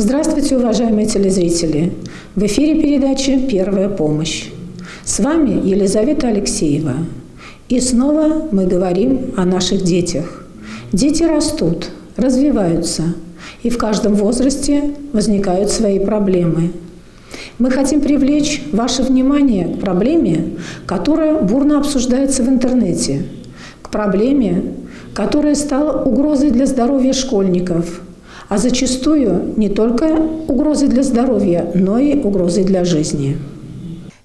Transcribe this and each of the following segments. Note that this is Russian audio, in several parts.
Здравствуйте, уважаемые телезрители! В эфире передача «Первая помощь». С вами Елизавета Алексеева. И снова мы говорим о наших детях. Дети растут, развиваются, и в каждом возрасте возникают свои проблемы. Мы хотим привлечь ваше внимание к проблеме, которая бурно обсуждается в интернете, к проблеме, которая стала угрозой для здоровья школьников, а зачастую не только угрозой для здоровья, но и угрозой для жизни.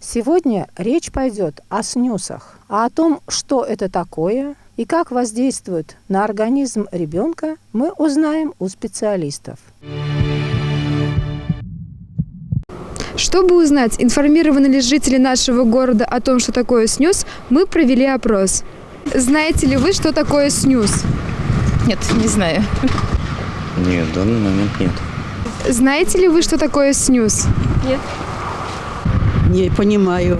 Сегодня речь пойдет о снюсах, а о том, что это такое и как воздействует на организм ребенка, мы узнаем у специалистов. Чтобы узнать, информированы ли жители нашего города о том, что такое снюс, мы провели опрос. Знаете ли вы, что такое снюс? Нет, не знаю. Нет, в данный момент нет. Знаете ли вы, что такое снюс? Нет. Не понимаю.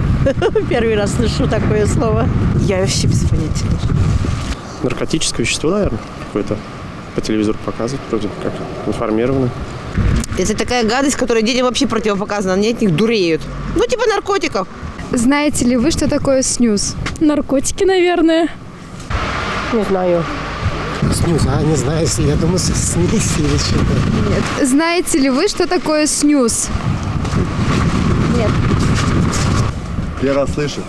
Первый раз слышу такое слово. Я вообще без понятия. Наркотическое вещество, наверное, какое-то. По телевизору показывают, вроде как информированы. Это такая гадость, которая детям вообще противопоказана. Они от них дуреют. Ну, типа наркотиков. Знаете ли вы, что такое снюс? Наркотики, наверное. Не знаю. Снюс, не знаю, я думаю, смесь или что-то. Нет. Знаете ли вы, что такое снюс? Нет. Первый раз слышу.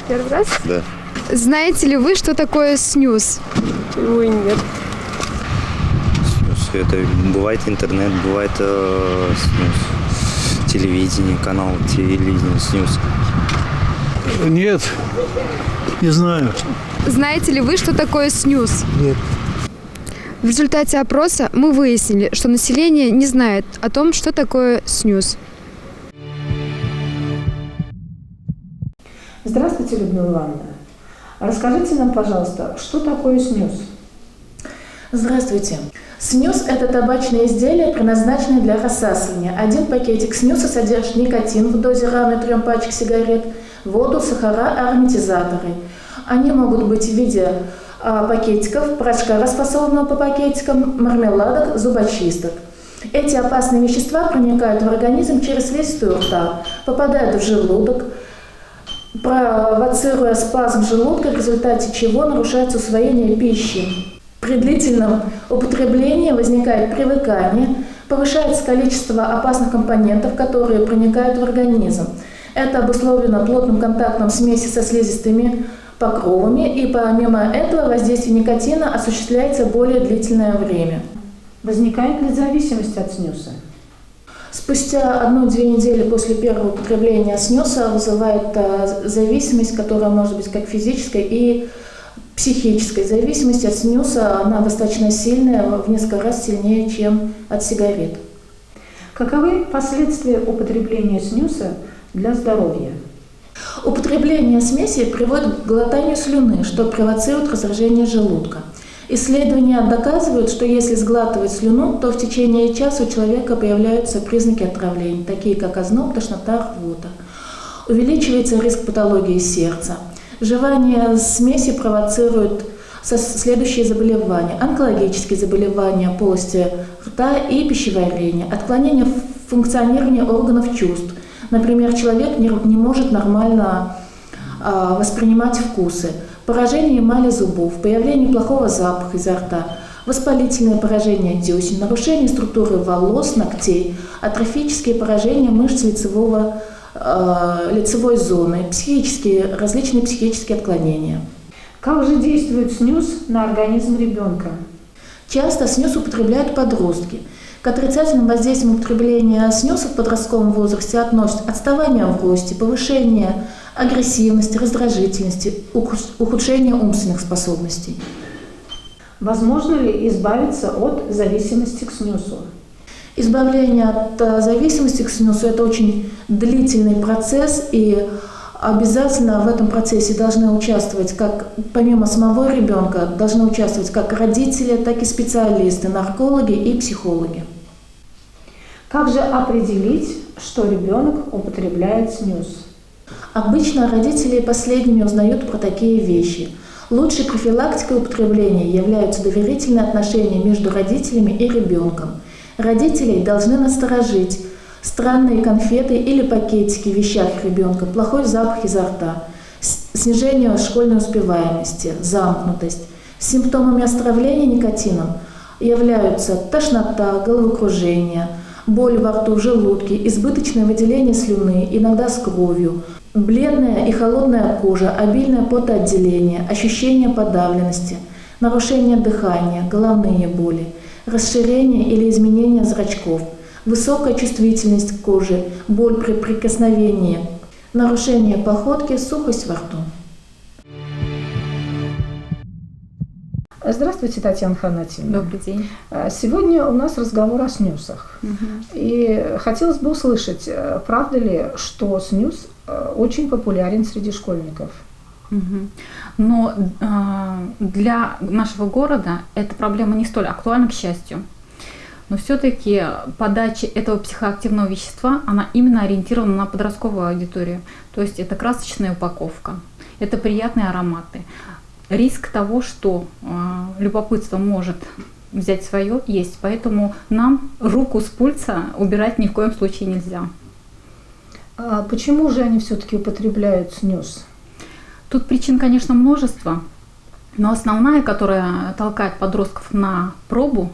Первый раз? Да. Знаете ли вы, что такое снюс? Ой, нет. Снюс. Это бывает интернет, бывает снюс. Телевидение, канал телевидения, снюс. Нет, не знаю. Знаете ли вы, что такое снюс? Нет. В результате опроса мы выяснили, что население не знает о том, что такое снюс. Здравствуйте, Людмила Ивановна. Расскажите нам, пожалуйста, что такое снюс? Здравствуйте. Снюс – это табачное изделие, предназначенное для рассасывания. Один пакетик снюса содержит никотин в дозе равной 3 пачек сигарет, воду, сахара, ароматизаторы. Они могут быть в виде пакетиков, порошка, расфасованного по пакетикам, мармеладок, зубочисток. Эти опасные вещества проникают в организм через слизистую рта, попадают в желудок, провоцируя спазм желудка, в результате чего нарушается усвоение пищи. При длительном употреблении возникает привыкание, повышается количество опасных компонентов, которые проникают в организм. Это обусловлено плотным контактом смеси со слизистыми покровами, и помимо этого воздействие никотина осуществляется более длительное время. Возникает ли зависимость от снюса? Спустя 1-2 недели после первого употребления снюса вызывает зависимость, которая может быть как физической и психической. Зависимость от снюса, она достаточно сильная, в несколько раз сильнее, чем от сигарет. Каковы последствия употребления снюса для здоровья? Употребление смеси приводит к глотанию слюны, что провоцирует раздражение желудка. Исследования доказывают, что если сглатывать слюну, то в течение часа у человека появляются признаки отравления, такие как озноб, тошнота, рвота. Увеличивается риск патологии сердца. Жевание смеси провоцирует следующие заболевания: онкологические заболевания полости рта и пищеварения, отклонение функционирования органов чувств. Например, человек не может нормально воспринимать вкусы, поражение эмали зубов, появление плохого запаха изо рта, воспалительное поражение десен, нарушение структуры волос, ногтей, атрофические поражения мышц лицевой зоны, различные психические отклонения. Как же действует снюс на организм ребенка? Часто снюс употребляют подростки. К отрицательным воздействиям употребления снюса в подростковом возрасте относят отставание в росте, повышение агрессивности, раздражительности, ухудшение умственных способностей. Возможно ли избавиться от зависимости к снюсу? Избавление от зависимости к снюсу – это очень длительный процесс, и обязательно в этом процессе должны участвовать, помимо самого ребенка, должны участвовать как родители, так и специалисты, наркологи и психологи. Как же определить, что ребенок употребляет снюс? Обычно родители последними узнают про такие вещи. Лучшей профилактикой употребления являются доверительные отношения между родителями и ребенком. Родителей должны насторожить странные конфеты или пакетики в вещах ребенка, плохой запах изо рта, снижение школьной успеваемости, замкнутость. Симптомами отравления никотином являются тошнота, головокружение, боль во рту, в желудке, избыточное выделение слюны, иногда с кровью, бледная и холодная кожа, обильное потоотделение, ощущение подавленности, нарушение дыхания, головные боли, расширение или изменение зрачков, высокая чувствительность кожи, боль при прикосновении, нарушение походки, сухость во рту. Здравствуйте, Татьяна Ханатьевна. Добрый день. Сегодня у нас разговор о снюсах. И хотелось бы услышать, правда ли, что снюс очень популярен среди школьников? Но для нашего города эта проблема не столь актуальна, к счастью. Но все-таки подача этого психоактивного вещества, она именно ориентирована на подростковую аудиторию. То есть это красочная упаковка, это приятные ароматы. Риск того, что любопытство может взять свое, есть. Поэтому нам руку с пульса убирать ни в коем случае нельзя. А почему же они все-таки употребляют снюс? Тут причин, конечно, множество. Но основная, которая толкает подростков на пробу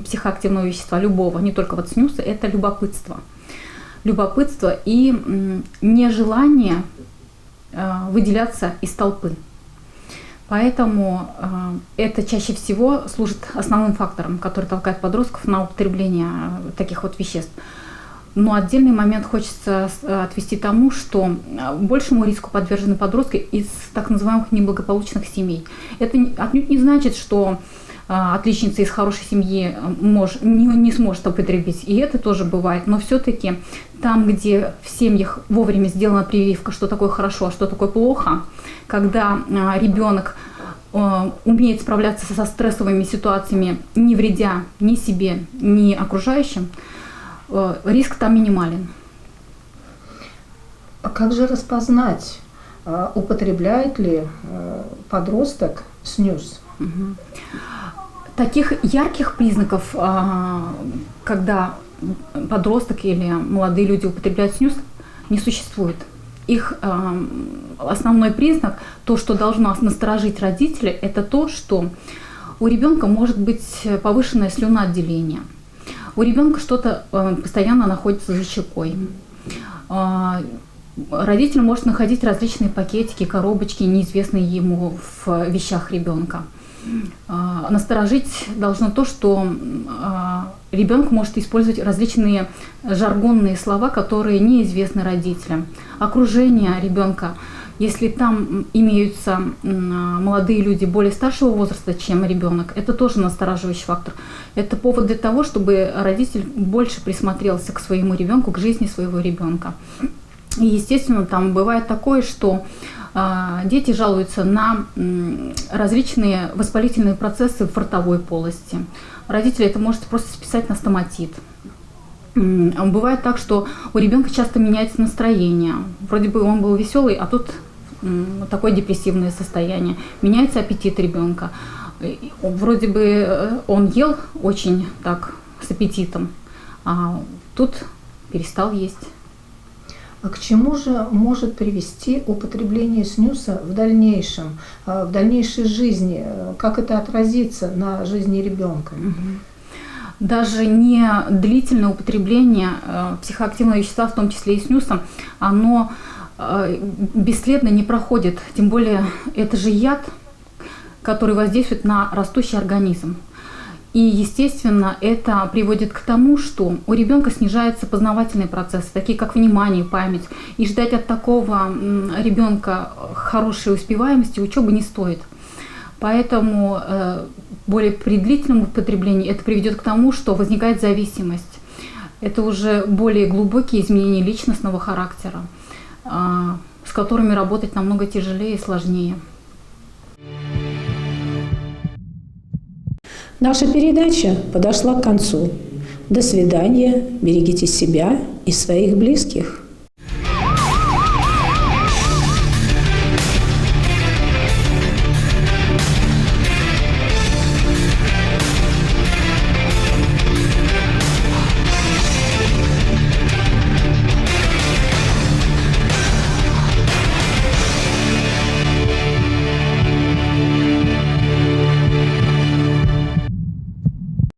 психоактивного вещества, любого, не только вот снюса, это любопытство. Любопытство и нежелание выделяться из толпы. Поэтому это чаще всего служит основным фактором, который толкает подростков на употребление таких вот веществ. Но отдельный момент хочется отвести тому, что большему риску подвержены подростки из так называемых неблагополучных семей. Это отнюдь не значит, что отличница из хорошей семьи не сможет употребить. И это тоже бывает. Но все-таки там, где в семьях вовремя сделана прививка, что такое хорошо, а что такое плохо, когда ребенок умеет справляться со стрессовыми ситуациями, не вредя ни себе, ни окружающим, риск там минимален. А как же распознать, употребляет ли подросток снюс? Таких ярких признаков, когда подросток или молодые люди употребляют снюс, не существует. Их основной признак, то, что должно насторожить родителей, это то, что у ребенка может быть повышенное слюноотделение. У ребенка что-то постоянно находится за щекой. Родитель может находить различные пакетики, коробочки, неизвестные ему в вещах ребенка. Насторожить должно то, что ребенок может использовать различные жаргонные слова, которые неизвестны родителям. Окружение ребенка, если там имеются молодые люди более старшего возраста, чем ребенок, это тоже настораживающий фактор. Это повод для того, чтобы родитель больше присмотрелся к своему ребенку, к жизни своего ребенка. И, естественно, там бывает такое, что дети жалуются на различные воспалительные процессы в ротовой полости. Родители это может просто списать на стоматит. Бывает так, что у ребенка часто меняется настроение. Вроде бы он был веселый, а тут такое депрессивное состояние. Меняется аппетит ребенка. Вроде бы он ел очень так с аппетитом, а тут перестал есть. А к чему же может привести употребление снюса в дальнейшем, в дальнейшей жизни? Как это отразится на жизни ребенка? Даже не длительное употребление психоактивного вещества, в том числе и снюса, оно бесследно не проходит. Тем более это же яд, который воздействует на растущий организм. И, естественно, это приводит к тому, что у ребенка снижаются познавательные процессы, такие как внимание, память. И ждать от такого ребенка хорошей успеваемости учебы не стоит. Поэтому более при длительном употреблении это приведет к тому, что возникает зависимость. Это уже более глубокие изменения личностного характера, с которыми работать намного тяжелее и сложнее. Наша передача подошла к концу. До свидания, берегите себя и своих близких.